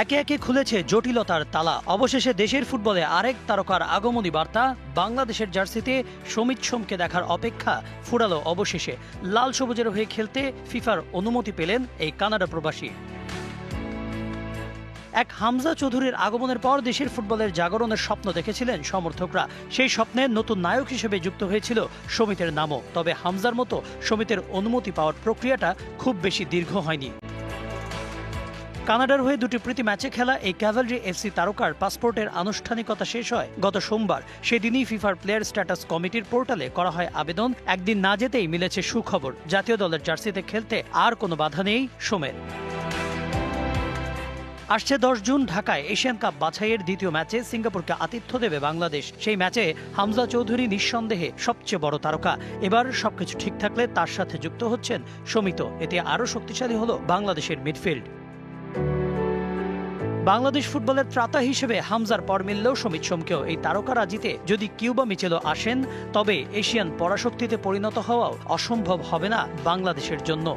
একে একে খুলেছে জটিলতার তালা। অবশেষে দেশের ফুটবলে আরেক তারকার আগমনী বার্তা। বাংলাদেশের জার্সিতে সমিত সোমকে দেখার অপেক্ষা ফুরালো অবশেষে। লাল সবুজের হয়ে খেলতে ফিফার অনুমতি পেলেন এই কানাডা প্রবাসী। এক হামজা চৌধুরীর আগমনের পর দেশের ফুটবলের জাগরণের স্বপ্ন দেখেছিলেন সমর্থকরা। সেই স্বপ্নে নতুন নায়ক হিসেবে যুক্ত হয়েছিল সমিতের নামও। তবে হামজার মতো সমিতের অনুমতি পাওয়ার প্রক্রিয়াটা খুব বেশি দীর্ঘ হয়নি। কানাডার হয়ে দুটি প্রীতি ম্যাচে খেলা এই ক্যাভালরি এফসি তারকার পাসপোর্টের আনুষ্ঠানিকতা শেষ হয় গত সোমবার। সেদিনই ফিফার প্লেয়ার স্ট্যাটাস কমিটির পোর্টালে করা হয় আবেদন। একদিন না যেতেই মিলেছে সুখবর, জাতীয় দলের জার্সিতে খেলতে আর কোনো বাধা নেই সোমের। আসছে 10 জুন ঢাকায় এশিয়ান কাপ বাছাইয়ের দ্বিতীয় ম্যাচে সিঙ্গাপুরকে আতিথ্য দেবে বাংলাদেশ। সেই ম্যাচে হামজা চৌধুরী নিঃসন্দেহে সবচেয়ে বড় তারকা। এবার সবকিছু ঠিক থাকলে তার সাথে যুক্ত হচ্ছেন সমিত। এতে আরও শক্তিশালী হলো বাংলাদেশের মিডফিল্ড। বাংলাদেশ ফুটবলের ত্রাতা হিসেবে হামজার পর মিললেও সমিত সোমকেও এই তারকারা জিতে যদি কিউবা মিচেলও আসেন, তবে এশিয়ান পরাশক্তিতে পরিণত হওয়াও অসম্ভব হবে না বাংলাদেশের জন্য।